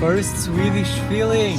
first Swedish feeling.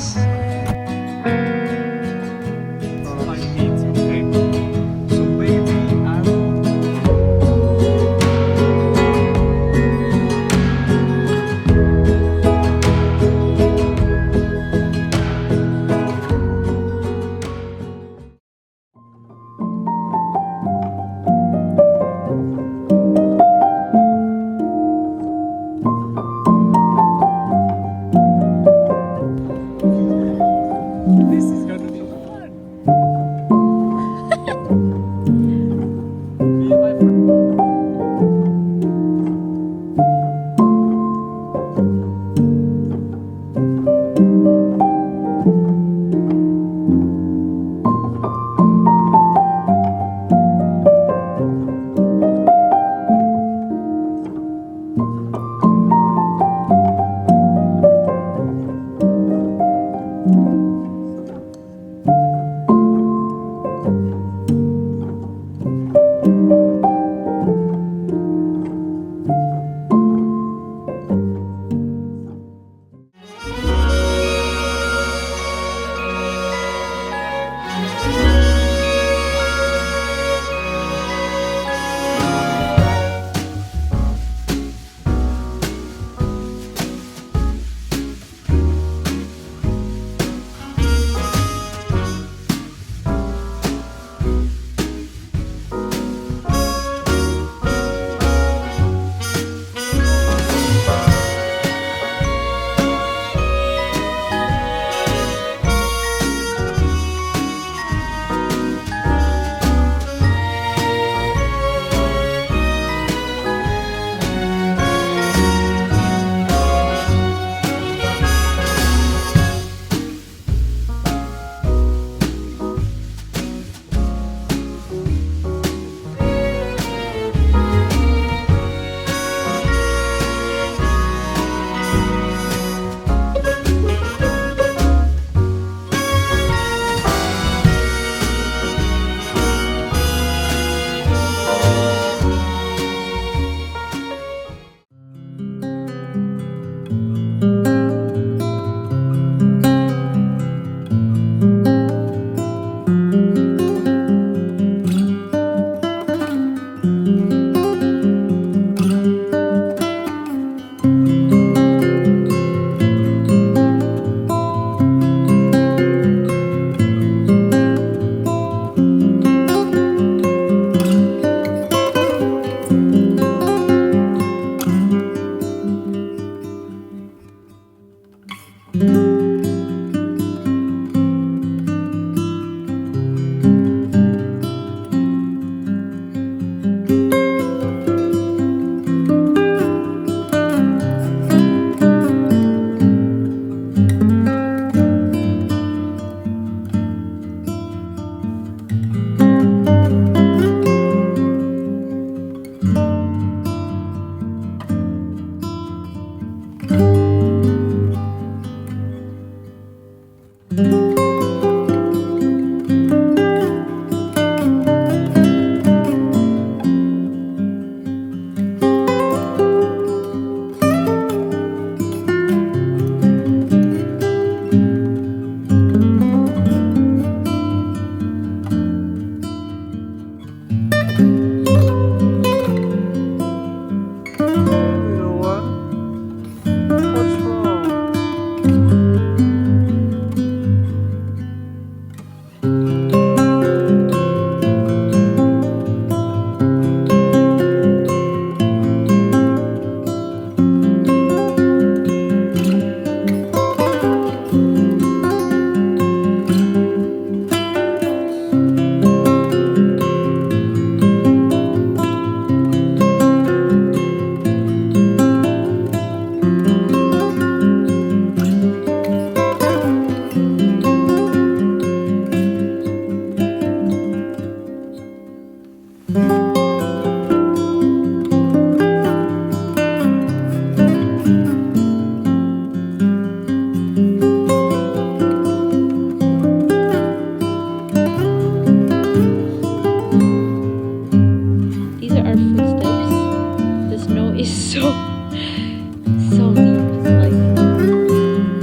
so deep. It's like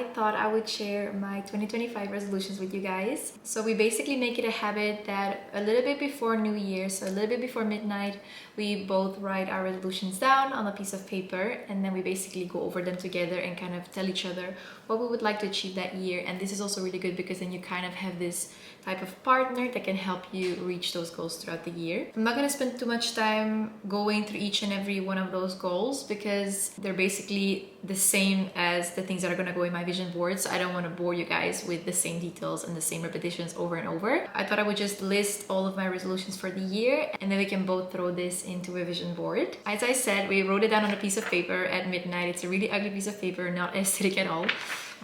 I thought I would share my 2025 resolutions with you guys. So we basically make it a habit that a little bit before New Year, so a little bit before midnight, we both write our resolutions down on a piece of paper, and then we basically go over them together and kind of tell each other what we would like to achieve that year. And this is also really good because then you kind of have this type of partner that can help you reach those goals throughout the year. I'm not going to spend too much time going through each and every one of those goals because they're basically the same as the things that are going to go in my vision board, so I don't want to bore you guys with the same details and the same repetitions over and over. I thought I would just list all of my resolutions for the year, and then we can both throw this into a vision board. As I said, we wrote it down on a piece of paper at midnight. It's a really ugly piece of paper, not aesthetic at all.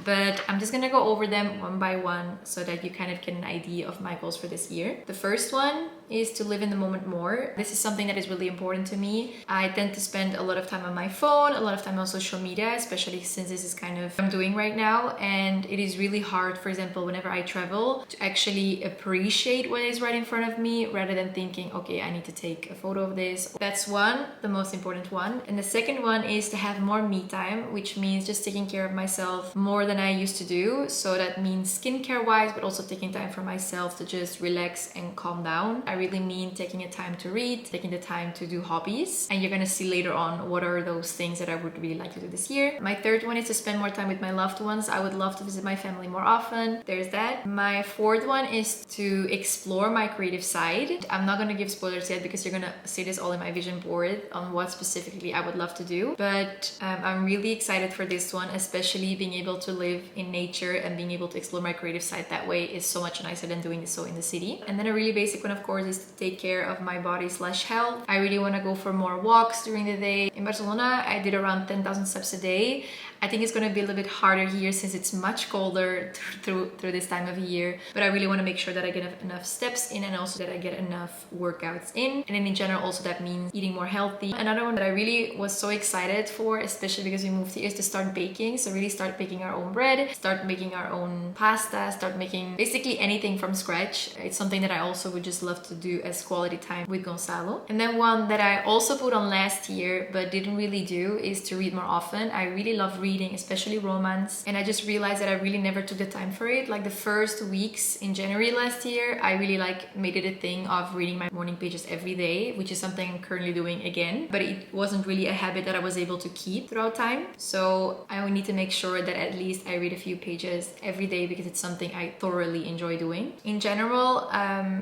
But I'm just gonna go over them one by one so that you kind of get an idea of my goals for this year. The first one is to live in the moment more. This is something that is really important to me. I tend to spend a lot of time on my phone, a lot of time on social media, especially since this is kind of what I'm doing right now. And it is really hard, for example, whenever I travel, to actually appreciate what is right in front of me rather than thinking, okay, I need to take a photo of this. That's one, the most important one. And the second one is to have more me time, which means just taking care of myself more than I used to do. So that means skincare wise, but also taking time for myself to just relax and calm down. I really mean taking a time to read, taking the time to do hobbies. And you're gonna see later on what are those things that I would really like to do this year. My third one is to spend more time with my loved ones. I would love to visit my family more often. There's that. My fourth one is to explore my creative side. I'm not gonna give spoilers yet because you're gonna see this all in my vision board on what specifically I would love to do. But I'm really excited for this one, especially being able to live in nature and being able to explore my creative side that way is so much nicer than doing so in the city. And then a really basic one, of course, is to take care of my body/health. I really want to go for more walks during the day. In Barcelona, I did around 10,000 steps a day. I think it's going to be a little bit harder here since it's much colder through this time of year, but I really want to make sure that I get enough steps in and also that I get enough workouts in. And then in general also that means eating more healthy. Another one that I really was so excited for, especially because we moved here, is to start baking. So really start baking our own bread, start making our own pasta, start making basically anything from scratch. It's something that I also would just love to do as quality time with Gonzalo. And then one that I also put on last year but didn't really do is to read more often. I really love reading, especially romance, and I just realized that I really never took the time for it. Like the first weeks in January last year, I really made it a thing of reading my morning pages every day, which is something I'm currently doing again, but it wasn't really a habit that I was able to keep throughout time. So I would need to make sure that at least I read a few pages every day because it's something I thoroughly enjoy doing. In general,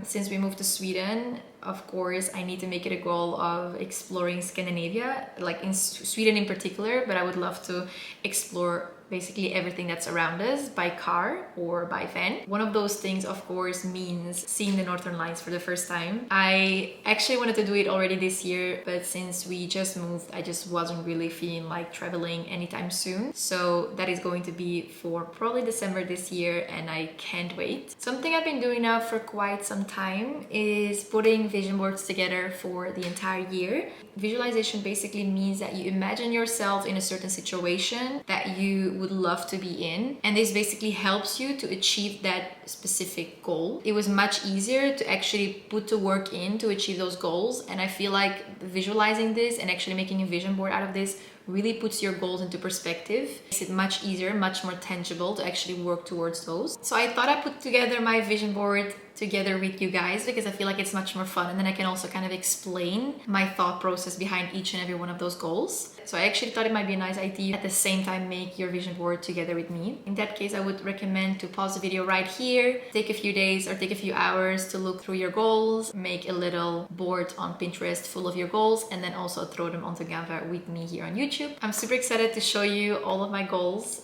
since we moved to Sweden, of course, I need to make it a goal of exploring Scandinavia, like in Sweden in particular, but I would love to explore basically everything that's around us by car or by van. One of those things, of course, means seeing the Northern Lights for the first time. I actually wanted to do it already this year, but since we just moved, I just wasn't really feeling like traveling anytime soon. So that is going to be for probably December this year, and I can't wait. Something I've been doing now for quite some time is putting vision boards together for the entire year. Visualization basically means that you imagine yourself in a certain situation that you would love to be in, and this basically helps you to achieve that specific goal. It was much easier to actually put the work in to achieve those goals, and I feel like visualizing this and actually making a vision board out of this really puts your goals into perspective. Makes it much easier, much more tangible to actually work towards those. So I thought I put together my vision board together with you guys because I feel like it's much more fun, and then I can also kind of explain my thought process behind each and every one of those goals. So I actually thought it might be a nice idea at the same time make your vision board together with me. In that case, I would recommend to pause the video right here, take a few days or take a few hours to look through your goals, make a little board on Pinterest full of your goals, and then also throw them onto Canva with me here on YouTube. I'm super excited to show you all of my goals.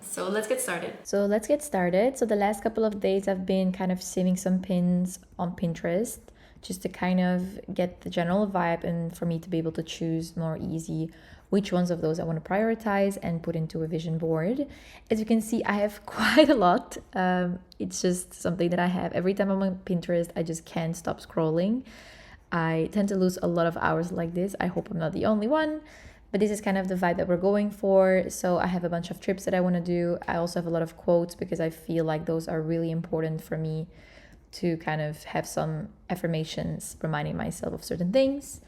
So let's get started. So the last couple of days I've been kind of saving some pins on Pinterest just to kind of get the general vibe and for me to be able to choose more easy which ones of those I want to prioritize and put into a vision board. As you can see, I have quite a lot. It's just something that I have. Every time I'm on Pinterest, I just can't stop scrolling. I tend to lose a lot of hours like this. I hope I'm not the only one. But this is kind of the vibe that we're going for. So I have a bunch of trips that I want to do. I also have a lot of quotes because I feel like those are really important for me to kind of have some affirmations reminding myself of certain things.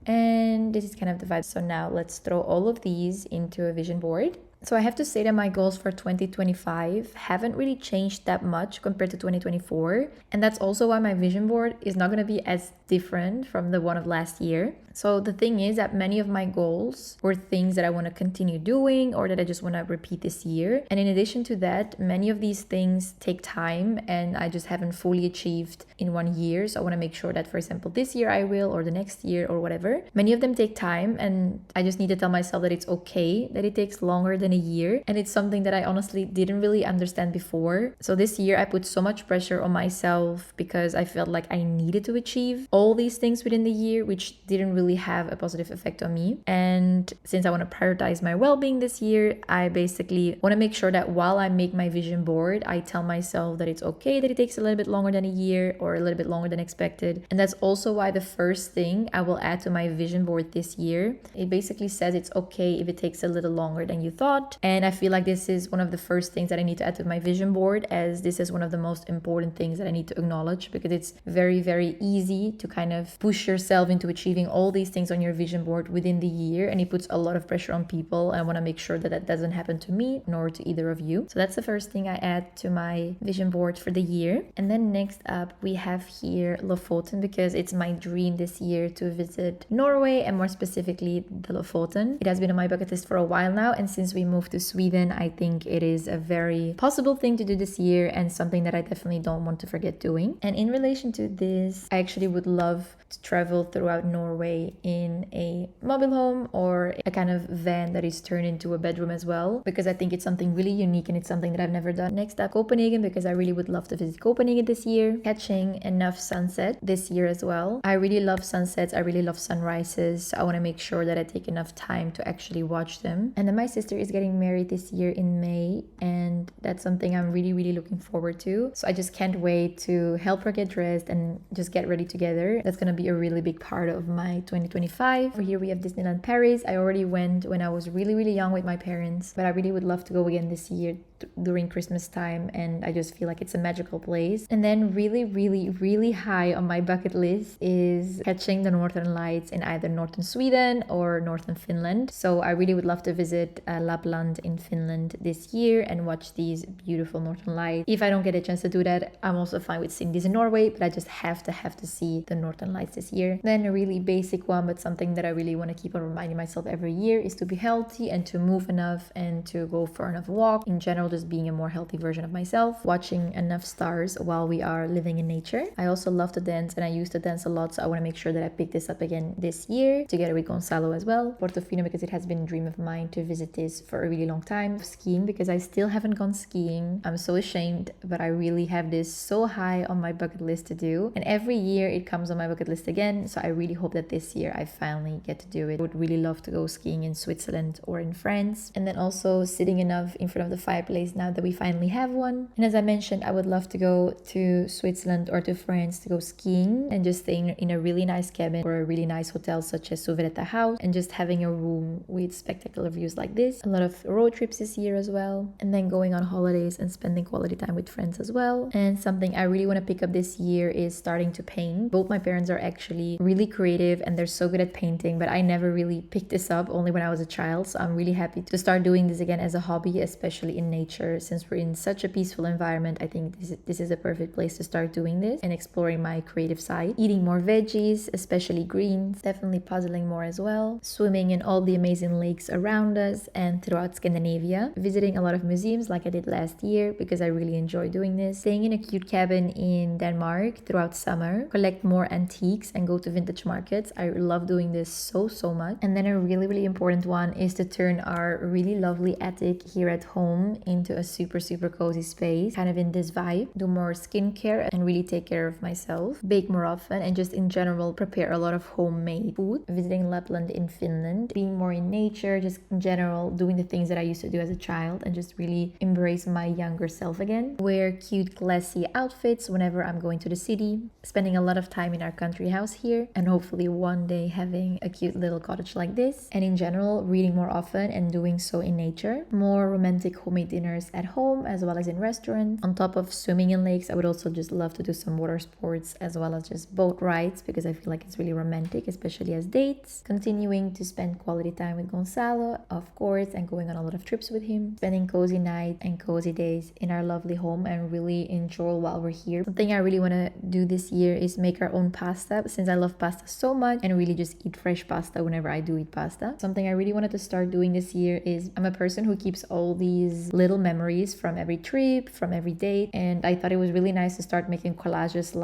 And this is kind of the vibe. So now let's throw all of these into a vision board. So I have to say that my goals for 2025 haven't really changed that much compared to 2024. And that's also why my vision board is not going to be as different from the one of last year. So the thing is that many of my goals were things that I want to continue doing or that I just want to repeat this year. And in addition to that, many of these things take time and I just haven't fully achieved in 1 year. So I want to make sure that, for example, this year I will, or the next year or whatever. Many of them take time and I just need to tell myself that it's okay that it takes longer than a year. And it's something that I honestly didn't really understand before. So this year I put so much pressure on myself because I felt like I needed to achieve all these things within the year, which didn't really have a positive effect on me. And since I want to prioritize my well-being this year, I basically want to make sure that while I make my vision board, I tell myself that it's okay that it takes a little bit longer than a year or a little bit longer than expected. And that's also why the first thing I will add to my vision board this year, it basically says it's okay if it takes a little longer than you thought. And I feel like this is one of the first things that I need to add to my vision board, as this is one of the most important things that I need to acknowledge, because it's very, very easy to kind of push yourself into achieving all these things on your vision board within the year, and it puts a lot of pressure on people. I want to make sure that that doesn't happen to me nor to either of you. So that's the first thing I add to my vision board for the year. And then next up we have here Lofoten, because it's my dream this year to visit Norway, and more specifically the Lofoten. It has been on my bucket list for a while now, and since we moved to Sweden, I think it is a very possible thing to do this year and something that I definitely don't want to forget doing. And in relation to this, I actually would love to travel throughout Norway in a mobile home or a kind of van that is turned into a bedroom as well, because I think it's something really unique and it's something that I've never done. Next up, Copenhagen, because I really would love to visit Copenhagen this year, catching enough sunset this year as well. I really love sunsets, I really love sunrises, so I want to make sure that I take enough time to actually watch them. And then my sister is getting married this year in May, and that's something I'm really, really looking forward to. So I just can't wait to help her get dressed and just get ready together. That's gonna be a really big part of my 2025. For here we have Disneyland Paris. I already went when I was really, really young with my parents, but I really would love to go again this year during Christmas time, and I just feel like it's a magical place. And then really, really, really high on my bucket list is catching the Northern Lights in either northern Sweden or northern Finland. So I really would love to visit Lapland in Finland this year and watch these beautiful Northern Lights. If I don't get a chance to do that, I'm also fine with seeing these in Norway, but I just have to see the Northern Lights this year. Then a really basic one, but something that I really want to keep on reminding myself every year, is to be healthy and to move enough and to go for enough walk. In general, just being a more healthy version of myself, watching enough stars while we are living in nature. I also love to dance, and I used to dance a lot, so I want to make sure that I pick this up again this year together with Gonzalo as well. Portofino, because it has been a dream of mine to visit this for a really long time. Skiing, because I still haven't gone skiing. I'm so ashamed, but I really have this so high on my bucket list to do, and every year it comes on my bucket list again, so I really hope that this year I finally get to do it. I would really love to go skiing in Switzerland or in France. And then also sitting enough in front of the fireplace now that we finally have one. And as I mentioned, I would love to go to Switzerland or to France to go skiing and just staying in a really nice cabin or a really nice hotel such as Sovereign House, and just having a room with spectacular views like this. A lot of road trips this year as well, and then going on holidays and spending quality time with friends as well. And something I really want to pick up this year is starting to paint. Both my parents are actually really creative and they're so good at painting, but I never really picked this up, only when I was a child. So I'm really happy to start doing this again as a hobby, especially in nature. Since we're in such a peaceful environment, I think this is a perfect place to start doing this and exploring my creative side. Eating more veggies, especially greens, definitely puzzling more as well. Swimming in all the amazing lakes around us and throughout Scandinavia. Visiting a lot of museums like I did last year, because I really enjoy doing this. Staying in a cute cabin in Denmark throughout summer. Collect more antiques and go to vintage markets. I love doing this so much. And then a really, really important one is to turn our really lovely attic here at home into a super cozy space, kind of in this vibe. Do more skincare and really take care of myself. Bake more often, and just in general prepare a lot of homemade food. Visiting Lapland in Finland. Being more in nature, just in general doing the things that I used to do as a child, and just really embrace my younger self again. Wear cute classy outfits whenever I'm going to the city. Spending a lot of time in our country house here, and hopefully one day having a cute little cottage like this. And in general, reading more often and doing so in nature. More romantic homemade dinners at home as well as in restaurants. On top of swimming in lakes, I would also just love to do some water sports as well as just boat rides, because I feel like it's really romantic, especially as dates. Continuing to spend quality time with Gonzalo, of course, and and going on a lot of trips with him, spending cozy nights and cozy days in our lovely home and really enjoy while we're here. Something I really want to do this year is make our own pasta, since I love pasta so much, and really just eat fresh pasta whenever I do eat pasta. Something I really wanted to start doing this year is I'm a person who keeps all these little memories from every trip, from every date, and I thought it was really nice to start making collages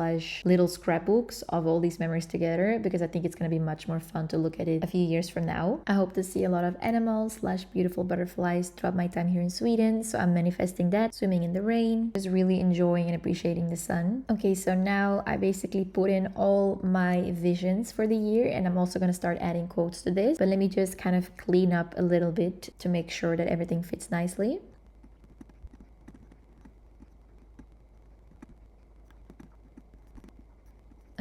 / little scrapbooks of all these memories together, because I think it's going to be much more fun to look at it a few years from now. I hope to see a lot of animals / beautiful butterflies throughout my time here in Sweden, so I'm manifesting that, swimming in the rain, just really enjoying and appreciating the sun. Okay, so now I basically put in all my visions for the year, and I'm also going to start adding quotes to this, but let me just kind of clean up a little bit to make sure that everything fits nicely.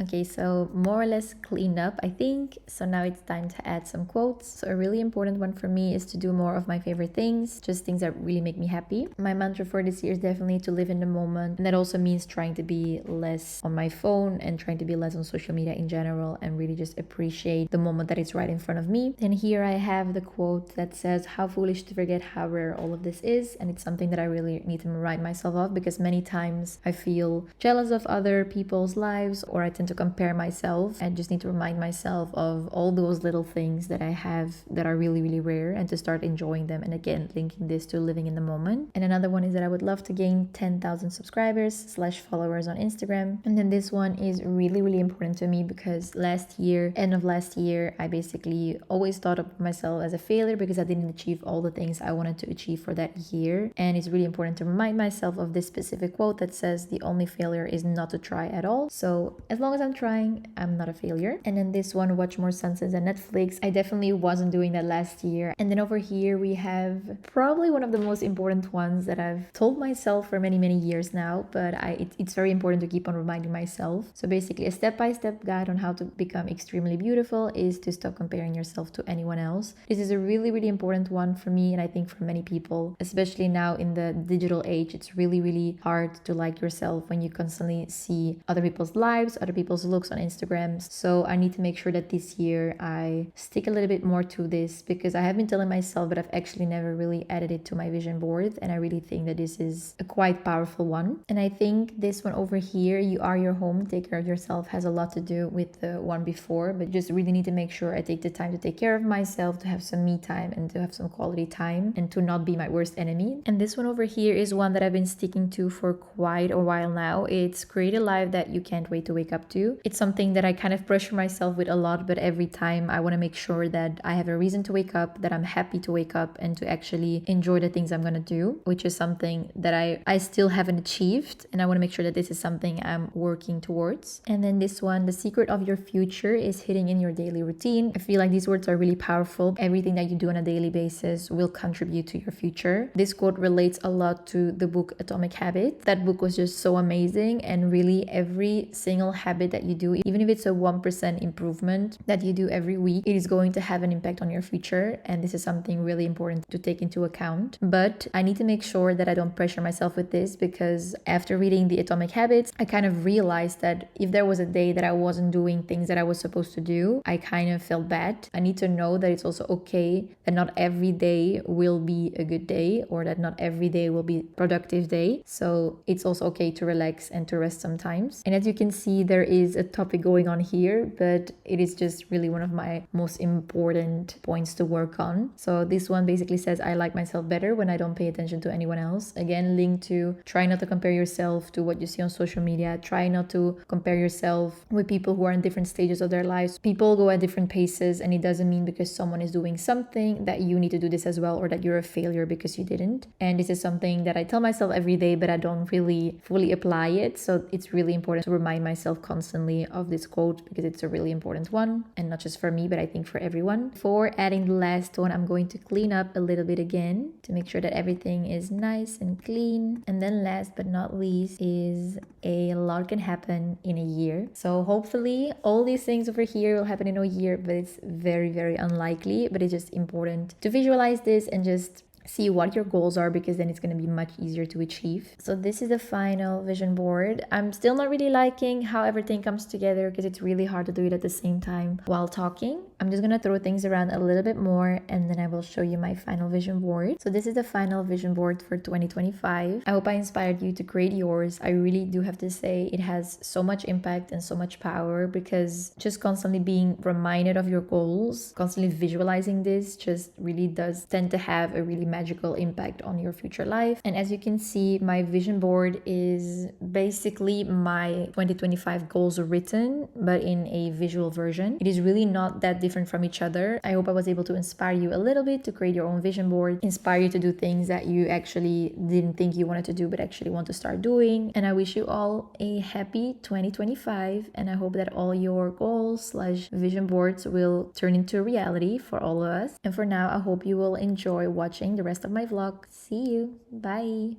Okay, so more or less cleaned up, I think. So now it's time to add some quotes. So a really important one for me is to do more of my favorite things, just things that really make me happy. My mantra for this year is definitely to live in the moment. And that also means trying to be less on my phone and trying to be less on social media in general, and really just appreciate the moment that is right in front of me. And here I have the quote that says, "How foolish to forget how rare all of this is." And it's something that I really need to remind myself of, because many times I feel jealous of other people's lives, or I tend to compare myself. I just need to remind myself of all those little things that I have that are really, really rare, and to start enjoying them. And again, linking this to living in the moment. And another one is that I would love to gain 10,000 subscribers / followers on Instagram. And then this one is really, really important to me, because end of last year, I basically always thought of myself as a failure because I didn't achieve all the things I wanted to achieve for that year. And it's really important to remind myself of this specific quote that says, "The only failure is not to try at all." So as long as I'm trying, I'm not a failure. And then this one, watch more sunsets on Netflix. I definitely wasn't doing that last year. And then over here we have probably one of the most important ones that I've told myself for many, many years now, but it's very important to keep on reminding myself. So basically, a step-by-step guide on how to become extremely beautiful is to stop comparing yourself to anyone else. This is a really, really important one for me, and I think for many people, especially now in the digital age. It's really, really hard to like yourself when you constantly see other people's lives, other people's looks on Instagram. So I need to make sure that this year I stick a little bit more to this, because I have been telling myself, but I've actually never really added it to my vision board, and I really think that this is a quite powerful one. And I think this one over here, "You are your home, take care of yourself," has a lot to do with the one before, but just really need to make sure I take the time to take care of myself, to have some me time and to have some quality time, and to not be my worst enemy. And this one over here is one that I've been sticking to for quite a while now. It's create a life that you can't wait to wake up to. It's something that I kind of pressure myself with a lot, but every time I want to make sure that I have a reason to wake up, that I'm happy to wake up, and to actually enjoy the things I'm going to do, which is something that I still haven't achieved. And I want to make sure that this is something I'm working towards. And then this one, "The secret of your future is hidden in your daily routine." I feel like these words are really powerful. Everything that you do on a daily basis will contribute to your future. This quote relates a lot to the book Atomic Habits. That book was just so amazing, and really every single habit that you do, even if it's a 1% improvement that you do every week, it is going to have an impact on your future. And this is something really important to take into account. But I need to make sure that I don't pressure myself with this, because after reading the Atomic Habits, I kind of realized that if there was a day that I wasn't doing things that I was supposed to do, I kind of felt bad. I need to know that it's also okay that not every day will be a good day, or that not every day will be a productive day. So it's also okay to relax and to rest sometimes. And as you can see, there is a topic going on here, but it is just really one of my most important points to work on. So this one basically says, "I like myself better when I don't pay attention to anyone else." Again, linked to try not to compare yourself to what you see on social media. Try not to compare yourself with people who are in different stages of their lives. People go at different paces, and it doesn't mean because someone is doing something that you need to do this as well, or that you're a failure because you didn't. And this is something that I tell myself every day, but I don't really fully apply it. So it's really important to remind myself constantly of this quote, because it's a really important one, and not just for me, but I think for everyone. For adding the last one, I'm going to clean up a little bit again to make sure that everything is nice and clean. And then last but not least is "A lot can happen in a year." So hopefully all these things over here will happen in a year, but it's very, very unlikely. But it's just important to visualize this and just see what your goals are, because then it's going to be much easier to achieve. So this is the final vision board. I'm still not really liking how everything comes together, because it's really hard to do it at the same time while talking. I'm just going to throw things around a little bit more, and then I will show you my final vision board. So this is the final vision board for 2025. I hope I inspired you to create yours. I really do have to say it has so much impact and so much power, because just constantly being reminded of your goals, constantly visualizing this just really does tend to have a really magical impact on your future life. And as you can see, my vision board is basically my 2025 goals written, but in a visual version. It is really not that different from each other. I hope I was able to inspire you a little bit to create your own vision board, inspire you to do things that you actually didn't think you wanted to do but actually want to start doing. And I wish you all a happy 2025, and I hope that all your goals / vision boards will turn into reality for all of us. And for now, I hope you will enjoy watching the rest of my vlog. See you. Bye.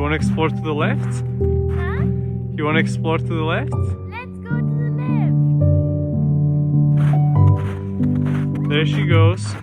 Want to explore to the left? Huh? You want to explore to the left? Let's go to the left. There she goes.